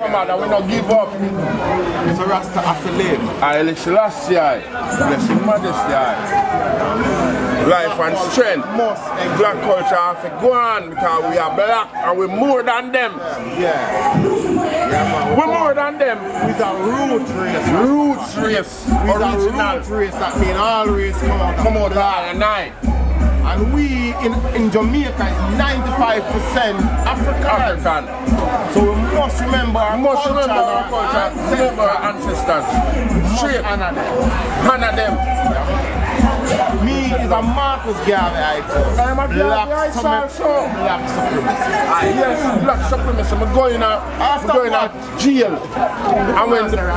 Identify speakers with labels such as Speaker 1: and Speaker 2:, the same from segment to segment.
Speaker 1: Come on, we don't give up.
Speaker 2: So Rasta has to live.
Speaker 1: I Selassie, blessing majesty. Life and strength. Black culture has to go on because we are black and we're more than them.
Speaker 2: Yeah.
Speaker 1: We're more than them.
Speaker 2: We're a root race.
Speaker 1: Roots race.
Speaker 2: We're a root race. That means all race come out
Speaker 1: all the night.
Speaker 2: And we in Jamaica is 95% African. So we must remember our culture.
Speaker 1: Remember our ancestors. Straight. Honor them.
Speaker 2: Me is a Marcus Garvey.
Speaker 1: I'm a Garvey also.
Speaker 2: Black supremacy.
Speaker 1: Yes, black supremacy. I'm going to jail. And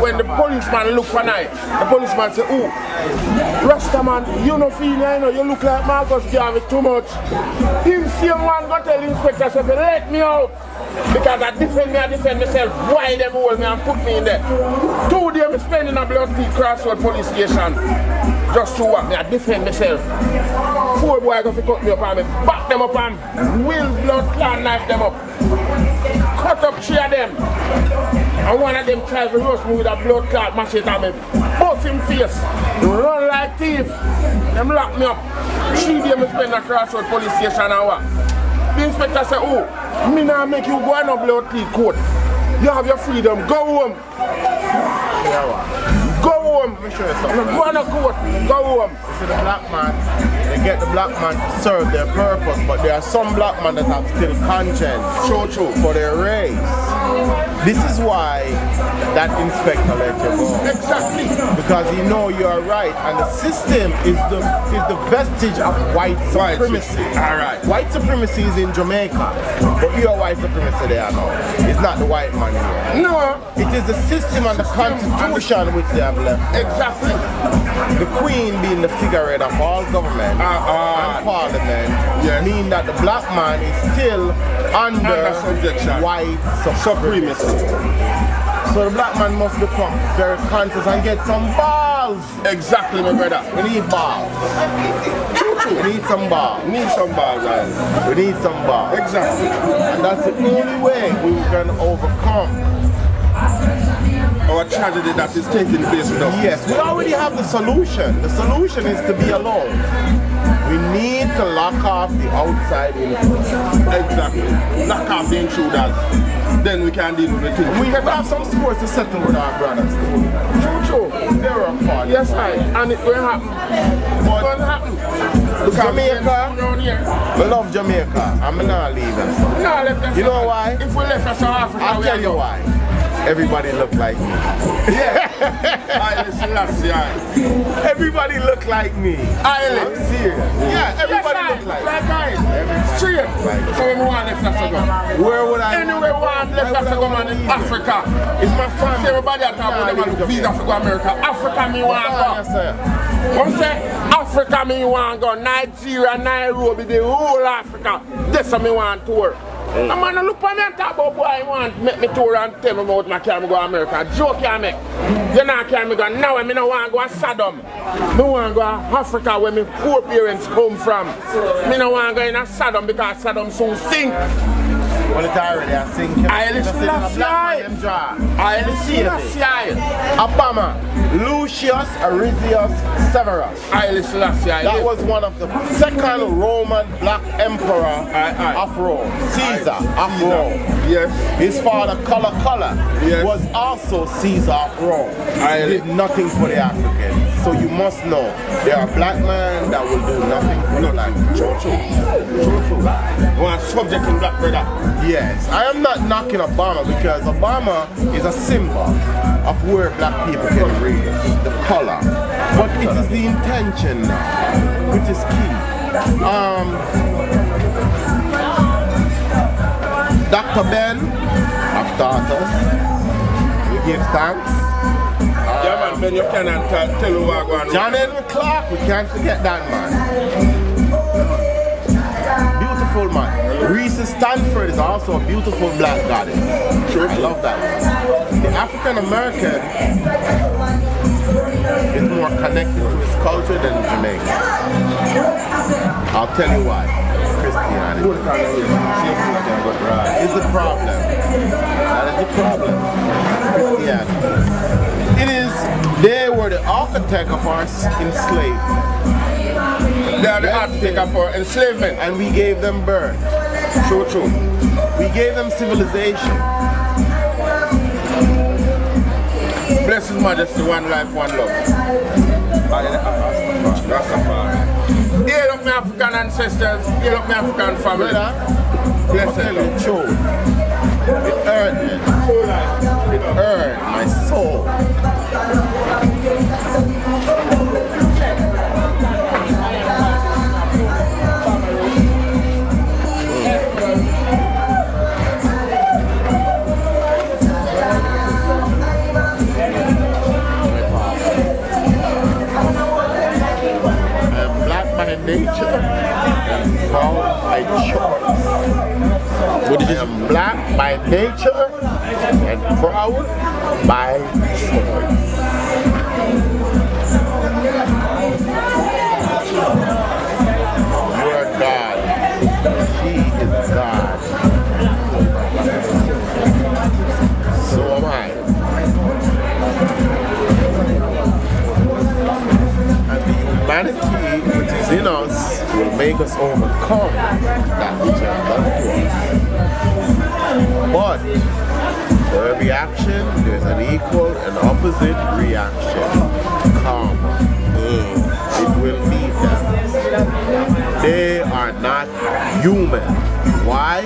Speaker 1: when the policeman look one night, the policeman say, "Oh, Rasta man, you no feel I know you look like Marcus Garvey too much." Him same one go tell the inspector, say, "Let me out." Because I defend myself. Why them hold me and put me in there? 2 days I spend in a blood crossroad police station. Just to what? I defend myself. 4 boys go to cut me up and me back them up and will blood clot knife them up. Cut up 3 of them. And one of them tries to rush me with a blood clot machete and me bust him face. Run like thief. Them lock me up. 3 days I spend in a crossroad police station and what? The inspector said, "Oh, me now make you go on a blood clean court. You have your freedom. Go home." Go home.
Speaker 2: Let me show you something.
Speaker 1: Go on a court. Go home.
Speaker 2: You see the black man, they get the black man to serve their purpose, but there are some black men that have still conscience for their race. This is why that inspector let you go.
Speaker 1: Exactly.
Speaker 2: Because he know you are right, and the system is the vestige of white supremacy.
Speaker 1: Alright.
Speaker 2: White supremacy is in Jamaica, but your white supremacy there now. It's not the white man here.
Speaker 1: No.
Speaker 2: It is the system and the constitution which they have left.
Speaker 1: Exactly.
Speaker 2: The Queen being the figurehead of all government and parliament mean that the black man is still under
Speaker 1: subjection.
Speaker 2: White supremacy. So the black man must become very conscious and get some balls.
Speaker 1: Exactly, my brother.
Speaker 2: We need balls. We need some balls.
Speaker 1: Need some balls, guys.
Speaker 2: We need some balls.
Speaker 1: Exactly.
Speaker 2: And that's the only way we can overcome
Speaker 1: our tragedy that is taking place with us.
Speaker 2: Yes, we already have the solution. The solution is to be alone. We need to lock off the outside influence.
Speaker 1: Exactly. Lock off the intruders. Then we can deal with the thing.
Speaker 2: We have some sports to settle with our brothers.
Speaker 1: True.
Speaker 2: They're a part.
Speaker 1: Yes, right. And it will happen. It's going to happen.
Speaker 2: Jamaica, I love Jamaica. I'm not leaving. You know why?
Speaker 1: If we left South Africa,
Speaker 2: I'll tell you why. Everybody look like me. Everybody look like me. I'm serious. Yeah, everybody look like me.
Speaker 1: Straight. So when we want left Africa,
Speaker 2: where would I?
Speaker 1: Anywhere we want left Africa, man, in Africa.
Speaker 2: It's my family.
Speaker 1: Everybody talk about them and visa to go America. Africa, me want go. What say? Africa, me want go. Nigeria, Nairobi, the whole Africa. That's what me want tour. I'm gonna look for me and talk about boy I want make me tour and tell me about my can go to America. Joke can make. You know can me go now I don't want to go to Saddam. I want to go to Africa where my poor parents come from. I don't want to go in Saddam because Saddam soon sink.
Speaker 2: Well, it's already a sinking. Obama, Lucius Arizius Severus. That was one of the second Roman black emperor of Rome. Caesar of Rome.
Speaker 1: Yes.
Speaker 2: His father, Color, was also Caesar of Rome. He did nothing for the Africans. So you must know, there are black men that will do nothing for the black man.
Speaker 1: True. One subject in black brother.
Speaker 2: Yes, I am not knocking Obama because Obama is a symbol of where black people can read the color. But it is the intention now, which is key. Dr. Ben have taught us. We give thanks.
Speaker 1: Yeah man, Ben, you cannot tell who are going.
Speaker 2: John Henry Clark, we can't forget that man. Beautiful man. Reese Stanford is also a beautiful black goddess. Sure. I love that one. The African American is more connected to his culture than Jamaica. I'll tell you why. Christianity is the problem. That is That's the problem. Christianity. They were the architect of our enslavement.
Speaker 1: They are the architect of our enslavement.
Speaker 2: And we gave them birth. True. We gave them civilization.
Speaker 1: Bless His Majesty, one life, one love. Rastafari. Hail up my African ancestors, hail up my African family. Bless them.
Speaker 2: It hurt me. It hurt my soul. Nature and proud by choice. I am black by nature and proud by choice. You are God. She is God. So am I. And the humanity which is in us will make us overcome that which has done to us. But for every action, there's an equal and opposite reaction. Karma. It will meet them. They are not human. Why?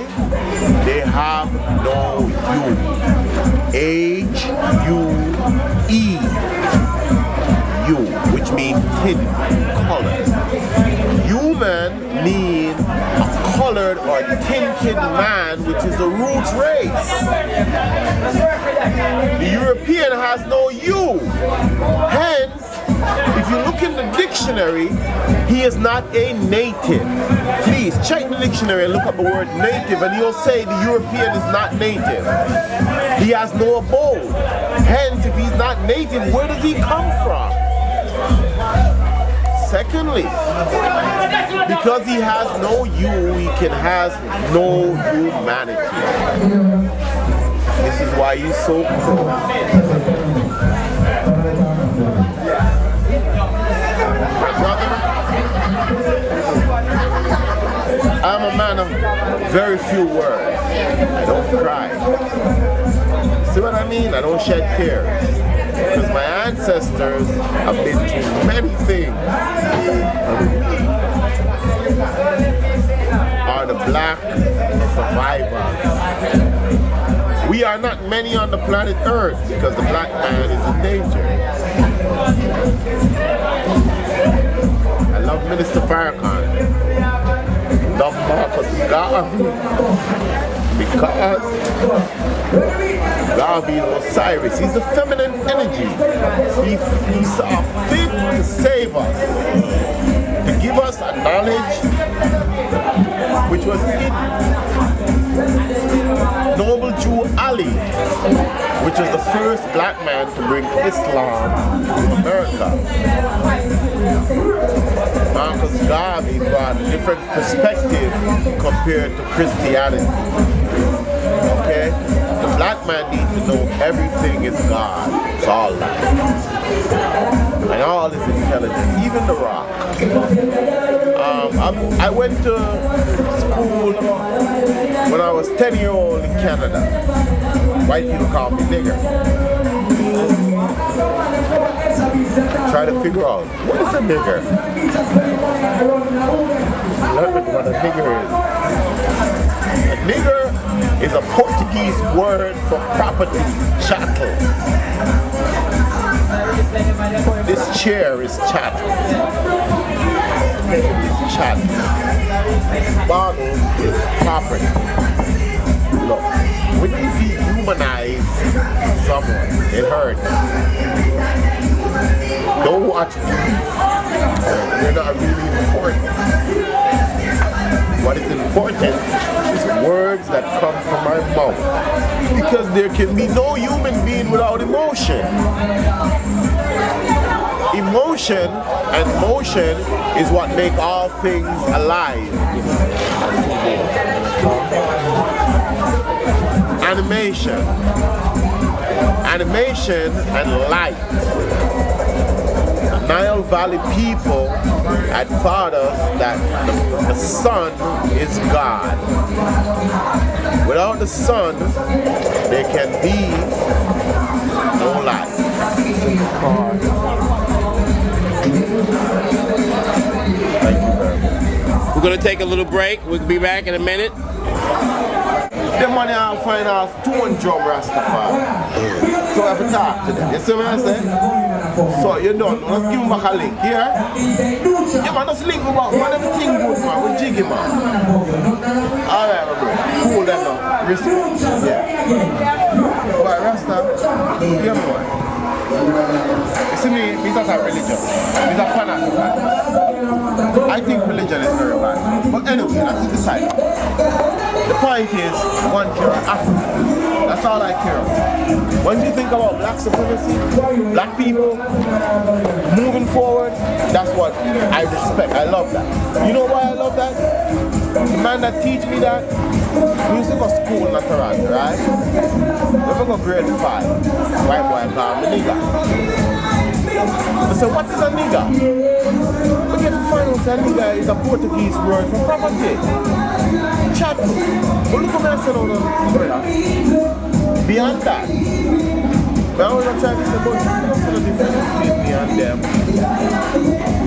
Speaker 2: They have no hue. H-U-E. Which means thin color. Human means a colored or tinted man, which is the roots race. The European has no hue. Hence, if you look in the dictionary, he is not a native. Please check the dictionary and look up the word native, and you'll say the European is not native. He has no abode. Hence, if he's not native, where does he come from? Secondly, because he has no you, he can have no humanity. This is why he's so cruel. I'm a man of very few words. I don't cry. See what I mean? I don't shed tears. Because my ancestors have been through many things. Are the black survivors. We are not many on the planet Earth because the black man is in danger. I love Minister Farrakhan. Love Marcus Garvey. Because Garvey is Osiris. He's the feminine energy. He saw fit to save us, to give us a knowledge which was hidden. Noble Jew Ali, which was the first black man to bring Islam to America. Marcus Garvey brought a different perspective compared to Christianity. Okay? The black man needs to know everything is God. It's all life. And all is intelligent, even the rock. I went to school when I was 10-year-old in Canada. White people call me nigger. Try to figure out, what is a nigger? Learn what a nigger is. A nigger is a Portuguese word for property, chattel. This chair is chattel. It's chattel. Bottle is property. Look, when you dehumanize someone, it hurts. Don't watch movies. They're not really important. What is important is words that come from my mouth. Because there can be no human being without emotion. Emotion and motion is what make all things alive. Anime animation. Animation and light. The Nile Valley people had taught us that the sun is God. Without the sun, there can be no life. Thank you very much.
Speaker 3: We're going to take a little break. We'll be back in a minute.
Speaker 2: The money I'll find out 200 drum Rastafari. So I have to talk to them. You see what I'm saying? So you don't know. Let's give him back a link here. Yeah man, just link me back. Man, everything good man. We jiggy man. Alright my bro. Cool then now. Respect. Yeah. But Rasta, yeah man. You see me, he's not a religion. He's a fanatic. I think religion is very bad. But anyway, that's the side. The point is, one care Africa. That's all I care about. When you think about black supremacy, black people moving forward, that's what I respect. I love that. You know why I love that? The man that teach me that, we used to go to school in Toronto, right? When we go grade 5, white boy called me nigga. I said, what is a nigga? We get to find out that nigga is a Portuguese word for property. Chat. But look at me, I said, beyond that, but I was trying to say, but what's the difference between me and them?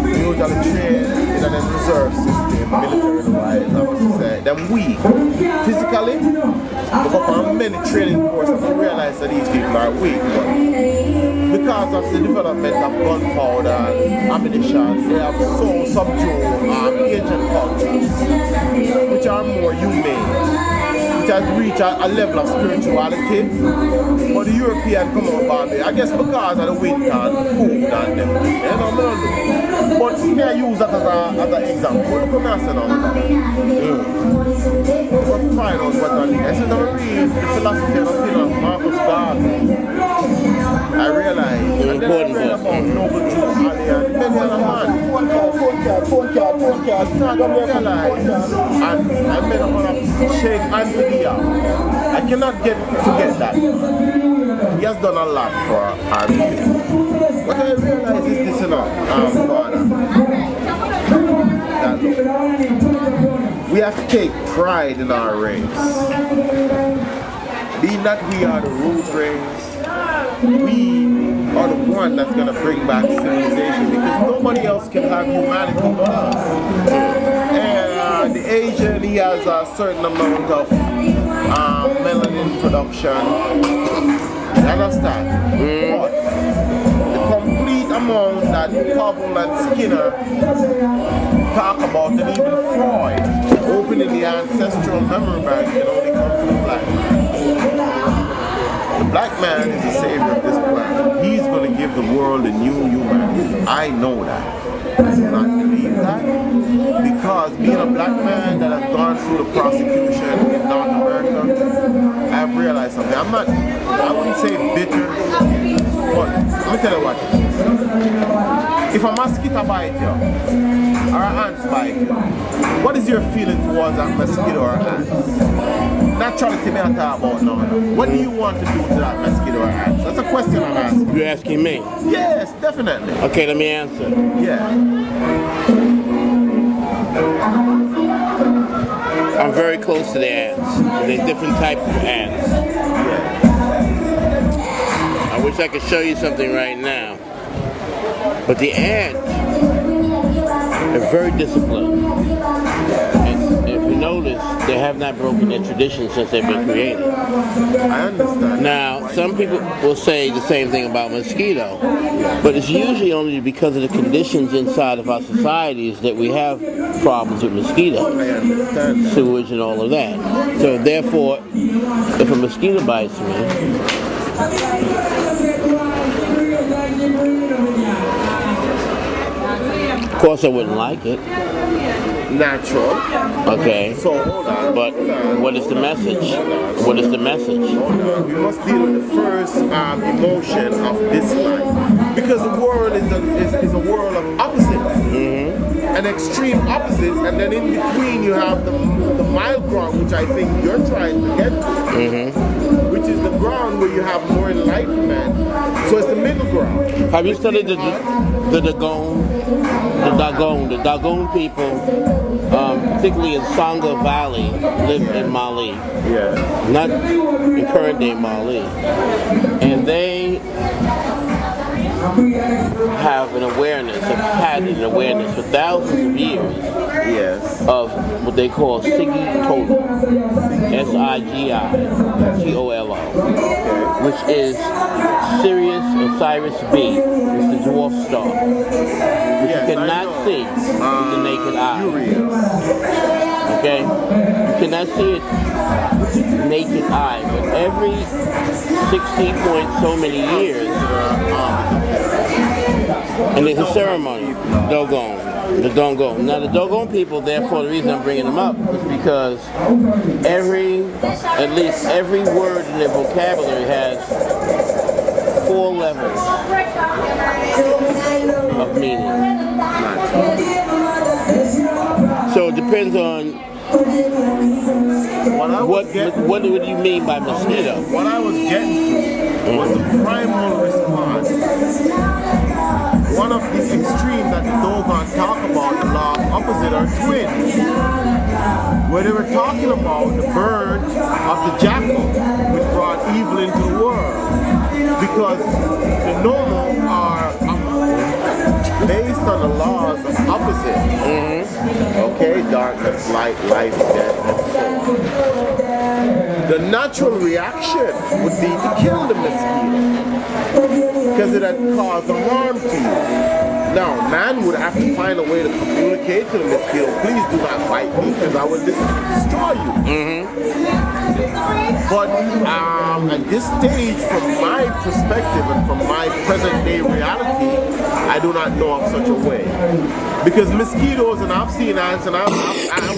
Speaker 2: We usually train in a reserve system, military-wise, I would say. Then we, physically, look up on many training courses and realize that these people are weak. But because of the development of gunpowder and ammunition, they have so subdued ancient cultures, which are more humane. It has reached a level of spirituality, but the European come out about it. I guess because of the winter and food and them. You know, but may I use that as an example. Look at me now. But find out what I think. I said, I read the philosophy and opinion of Marcus Garvey. I realized, and then I read about Noble Drew Ali and many other men. Phone card. I started to realize, and I made up on a Sheikh Anthony. I cannot forget that. He has done a lot for our people. What I realize is this, Father, that look, we have to take pride in our race. Being that we are the root race, we are the one that's going to bring back civilization because nobody else can have humanity but us. And the Asian, he has a certain amount of melanin production. You understand? But the complete amount that Pavel and Skinner talk about, and even Freud, opening the ancestral memory bank, can only come from the black man. The black man is the savior of this planet. He's going to give the world a new humanity. I know that. I do not believe that because being a black man that has gone through the prosecution in North America, I've realized something. I wouldn't say bitter, but let me tell you what. If a mosquito bites you, or an ant bites you, what is your feeling towards that mosquito or ant? Naturally, to me, I talk about now. What do you want to do to that mosquito or ant? That's a question I'm asking.
Speaker 3: You're asking me?
Speaker 2: Yes, definitely.
Speaker 3: Okay, let me answer.
Speaker 2: Yeah.
Speaker 3: I'm very close to the ants. There's different types of ants. I wish I could show you something right now. But the ants are very disciplined. And if you notice, they have not broken their tradition since they've been created.
Speaker 2: I understand.
Speaker 3: Now, some people will say the same thing about mosquito, but it's usually only because of the conditions inside of our societies that we have problems with mosquitoes,
Speaker 2: I understand that.
Speaker 3: sewage and all of that. So therefore, if a mosquito bites me, of course I wouldn't like it.
Speaker 2: Natural.
Speaker 3: Okay.
Speaker 2: So hold on.
Speaker 3: But what is the message? What is the message?
Speaker 2: We must deal with the first emotion of dislike, because the world is a world of opposites, an extreme opposite, and then in between you have the mild ground, which I think you're trying to get to, which which is the ground where you have more enlightenment. So it's the middle ground.
Speaker 3: Have you studied the Dogon? The Dogon people, particularly in Sangha Valley, live in Mali.
Speaker 2: Yeah.
Speaker 3: Not in current day Mali. And they have an awareness, have had an awareness for thousands of years.
Speaker 2: Yes.
Speaker 3: Of what they call Sigi Tolo, Sigitolo, which is Sirius Osiris B, it's the dwarf star, which you cannot see with the naked eye. Okay? You cannot see it with the naked eye, but every 60 point so many years, and there's a ceremony, Dogon. The Dogon. Now the Dogon people, therefore the reason I'm bringing them up is because at least every word in their vocabulary has 4 levels of meaning. So it depends on what do you mean by mosquito?
Speaker 2: What I was getting to was the primal response. One of the extremes that the Dogon talk about, the law of opposite are twins. Where they were talking about the bird of the jackal, which brought evil into the world. Because the normal are based on the laws of opposite. Okay, darkness, light, life, death, and so on. The natural reaction would be to kill the mosquito, because it had caused a harm to you. Now, man would have to find a way to communicate to the mosquito, please do not bite me, because I will destroy you. But at this stage, from my perspective and from my present day reality, I do not know of such a way. Because mosquitoes, and I've seen ants, and I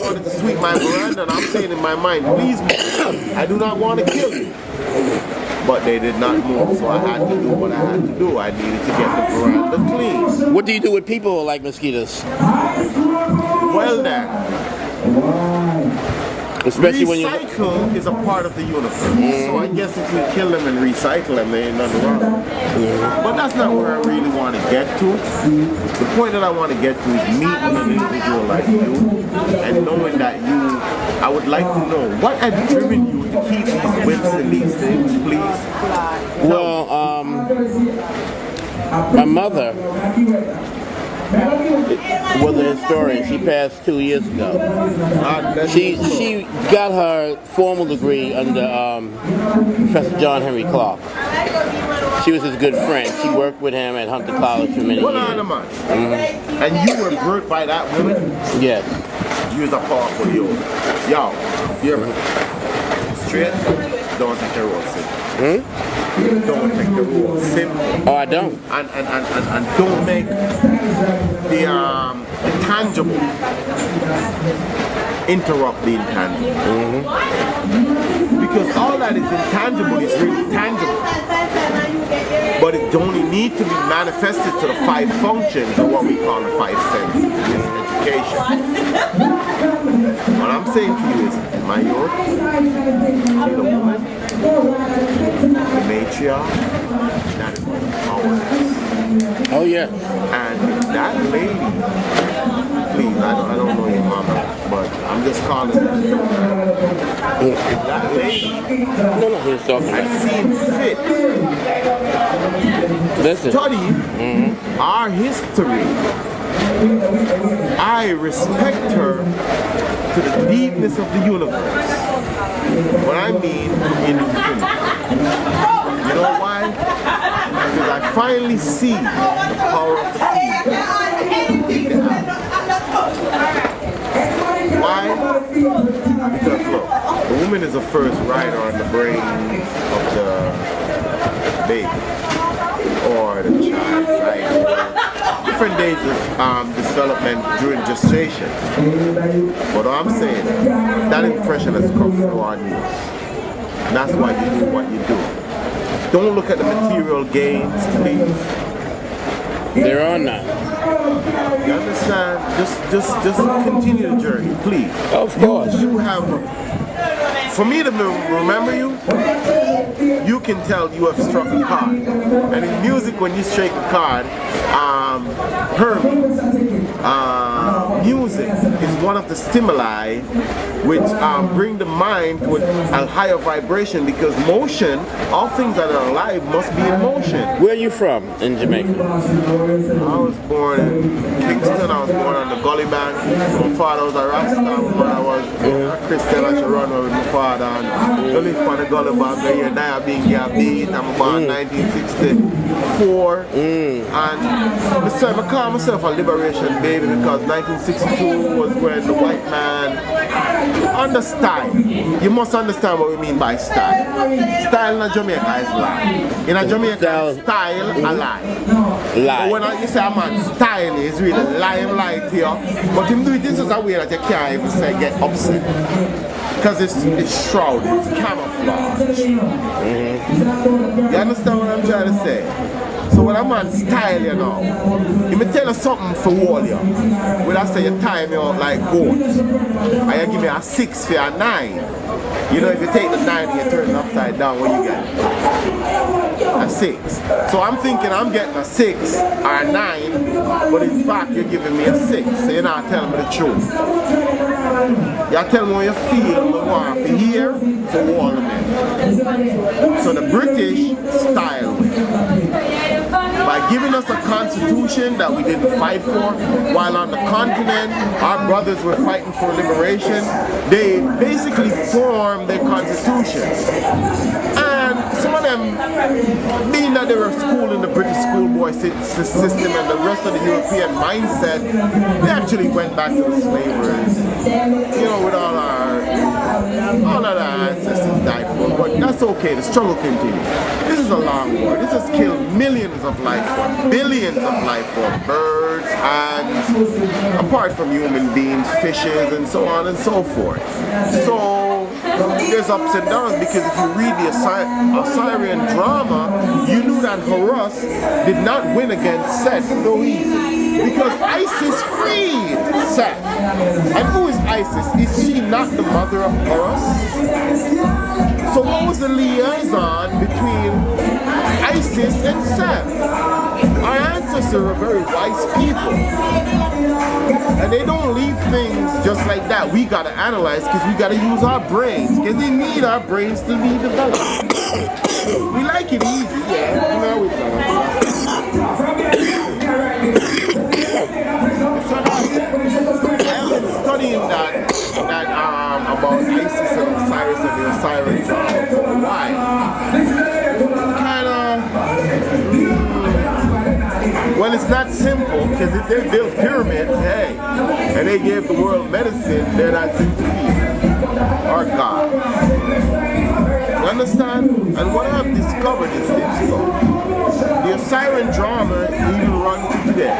Speaker 2: wanted to sweep my veranda, and I'm saying in my mind, please, I do not want to kill you. But they did not move, so I had to do what I had to do. I needed to get the veranda clean.
Speaker 3: What do you do with people who like mosquitoes?
Speaker 2: Well then,
Speaker 3: especially when you
Speaker 2: recycle is a part of the universe. So I guess if you kill them and recycle them, there ain't nothing wrong. But that's not where I really want to get to. The point that I want to get to is meeting an individual like you and knowing that I would like to know what had driven you to keep these whips and these things, please.
Speaker 3: Well, my mother was a historian. She passed 2 years ago. She got her formal degree under Professor John Henry Clark. She was his good friend. She worked with him at Hunter College for many years.
Speaker 2: And you were birthed by that woman?
Speaker 3: Yes.
Speaker 2: You was a powerful yo. Yo, hear me? Straight, don't take the road simple. Don't take the road simple.
Speaker 3: Oh, I don't.
Speaker 2: And don't make the tangible interrupt the intangible. Because all that is intangible is really tangible. But it only need to be manifested to the 5 functions, or what we call the 5 senses in education. What I'm saying to you is, my youth, the woman, the matriarch, that is what power is.
Speaker 3: Oh yeah.
Speaker 2: And that lady, please, I don't know your mama, but I'm just calling her. That lady, I've seen fit to study our history. I respect her to the deepness of the universe. What I mean, infinity. You know why? Because I finally see the power of the female. Why? Because look, the woman is the first rider on the brain of the baby or the child, right? Different stages of development during gestation. But I'm saying, that impression has come through our news. And that's why you do what you do. Don't look at the material gains, please.
Speaker 3: There are none.
Speaker 2: You understand? Just continue the journey, please.
Speaker 3: Of course.
Speaker 2: You have for me to remember you, you can tell you have struck a chord. And in music, when you strike a chord, music is one of the stimuli which bring the mind to a higher vibration, because motion, all things that are alive must be in motion.
Speaker 3: Where are you from in Jamaica?
Speaker 2: I was born in Kingston. I was born on the Gully Bank. My father was a Rasta. My mother was a Christian. I should run with my father. And I lived on the Gully Bank. Here now I've been beat. I'm born in 1964. And I call myself a liberation baby, because 1962 was when the white man under style. You must understand what we mean by style. Style in Jamaica is lie. In Jamaica, style a lie. But when you say a man style is really lie to you, but him do it in such a way that you can't even say get upset. Because it's shrouded, it's camouflage. You understand what I'm trying to say? So when a man style, you know, he may tell you something for all you. When I say you time me out like goat, and you give me a 6 for a 9. You know, if you take the 9 and you turn it upside down, what you get? A 6. So I'm thinking I'm getting a 6 or a 9, but in fact you're giving me a 6. So you're not telling me the truth. You're telling me what you feel, what you want to hear for all of men. So the British style by giving us a constitution that we didn't fight for, while on the continent our brothers were fighting for liberation, they basically formed their constitution. And some of them, being that they were schooled in the British schoolboy system and the rest of the European mindset, they actually went back to the slavers. You know, with all of our ancestors died for, but that's okay, the struggle continues. This is a long war. This has killed millions of life forms, billions of life forms, birds, ants, apart from human beings, fishes, and so on and so forth. So there's ups and downs, because if you read the Assyrian drama, you knew that Horus did not win against Seth so easy, because Isis freed Seth. And who is Isis? Is she not the mother of Horus? So what was the liaison between Isis and Seth? Our ancestors were very wise people. And they don't leave things just like that. We gotta analyze, because we gotta use our brains, because we need our brains to be developed. We like it easy, yeah. You know, we I've been studying that about Isis and Osiris and the Osiris drama for a while. Well, it's not simple, because if they built pyramids, hey, and they gave the world medicine, they're not simple people, or God. You understand? And what I've discovered is this, though. The Osirian drama even run to today.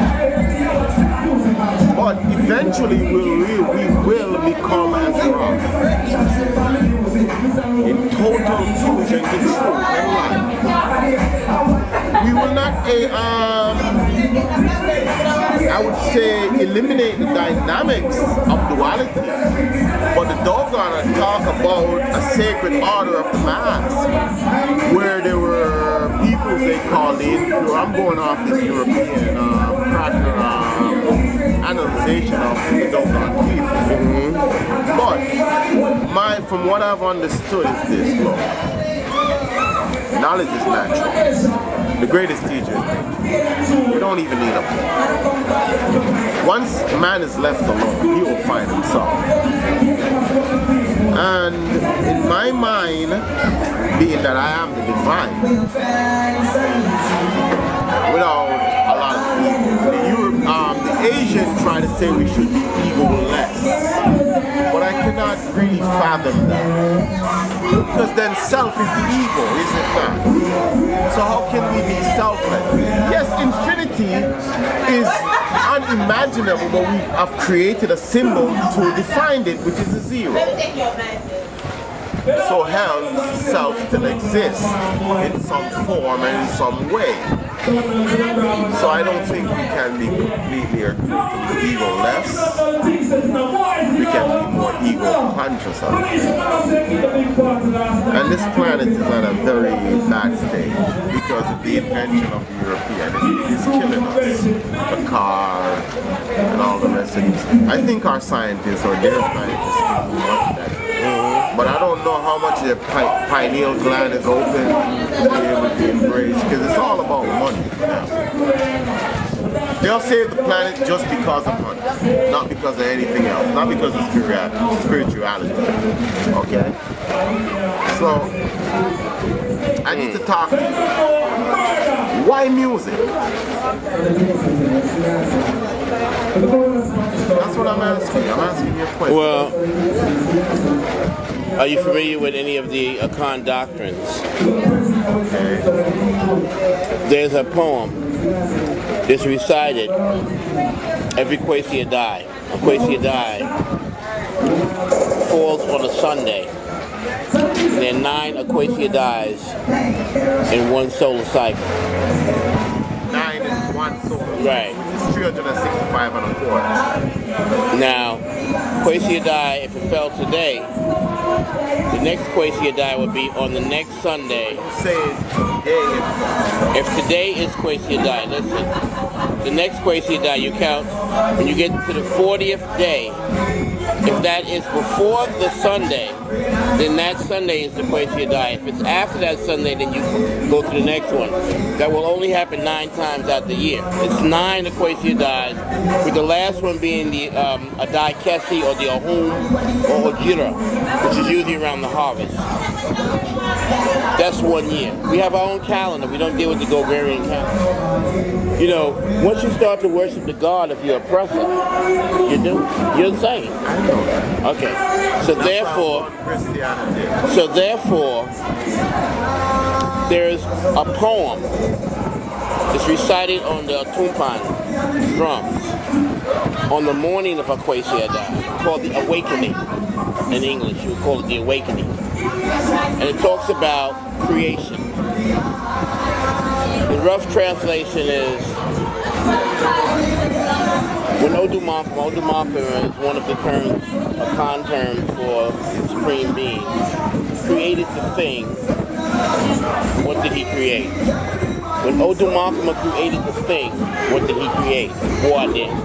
Speaker 2: But eventually we will become as wrong. In total fusion to truth and life. We will not, I would say, eliminate the dynamics of duality, but the doggone talk about a sacred order of the mass, where there were peoples they called the impure. I'm going off this European analyzation of the doggone people. But from what I've understood is this, look. Knowledge is natural. The greatest teacher is nature. You don't even need a book. Once man is left alone, he will find himself. And in my mind, being that I am the divine, without a lot of people, the Asians try to say we should be ego-less. But I cannot really fathom that. Because then self is the ego, is it not? So how can we be selfless? Yes, infinity is unimaginable, but we have created a symbol to define it, which is a zero. So hell, self still exists in some form and in some way. So I don't think we can be completely or totally ego-less. We can be more ego-conscious of it. And this planet is at a very bad state because of the invention of the European. It is killing us. The car and all the rest of these. I think our scientists or their scientists can do much better. But I don't know how much their pineal gland is open to be able to embrace, because it's all about money now. They'll save the planet just because of money, not because of anything else, not because of spirituality. Okay? So, I need to talk to you. Why music? That's what I'm asking. I'm asking you a question.
Speaker 3: Well, are you familiar with any of the Akan doctrines?
Speaker 2: Okay.
Speaker 3: There's a poem that's recited every Kwesi Adai. A Kwesi Adai falls on a Sunday. There are 9 Kwesi Adais in one solar cycle.
Speaker 2: 9 in one solar cycle.
Speaker 3: Right.
Speaker 2: Which is 365 and a quarter.
Speaker 3: Now, Kwesi Adai, if it fell today, the next Kwesi Adai would be on the next Sunday.
Speaker 2: Say today.
Speaker 3: If today is Kwesi Adai, listen, the next Kwesi Adai you count, when you get to the 40th day, if that is before the Sunday, then that Sunday is the Kwesi Adai. If it's after that Sunday, then you go to the next one. That will only happen 9 times out the year. It's 9 Kwesi Adais, with the last one being the Adai Kesi or the Ahum or Ojira, which is usually around the harvest. That's 1 year. We have our own calendar. We don't deal with the Gregorian calendar. You know, once you start to worship the God of your oppressor, you do. You're insane. Okay. So therefore, there's a poem that's recited on the tumpan drums on the morning of a Kwesi Adai, called the Awakening. In English, you would call it the Awakening. And it talks about creation. The rough translation is, when Odumakum is one of the terms, Akan terms for Supreme Being, created the thing, what did he create? When Odumakum created the thing, what did he create?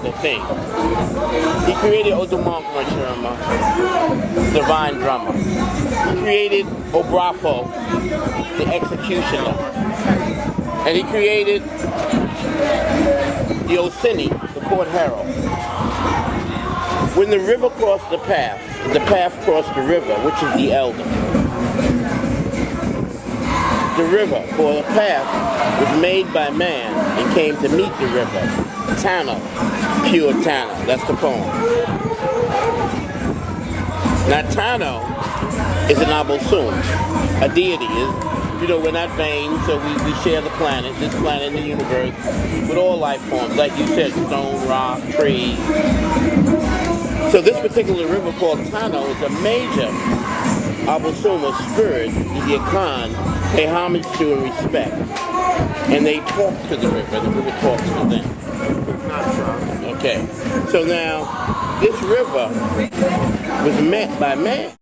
Speaker 3: The thing. He created Odumakum Sharma, divine drummer. He created Obrafo, the executioner. And he created the Osini, the court herald. When the river crossed the path crossed the river, which is the elder. The river, for the path was made by man and came to meet the river. Tano, pure Tano. That's the poem. Now Tano is an Abosum, a deity. You know, we're not vain, so we share the planet, this planet in the universe, with all life forms, like you said, stone, rock, trees. So this particular river called Tano is a major Abosuma spirit that the Akan pay homage to and respect. And they talk to the river talks to them. Okay, so now this river was met by man.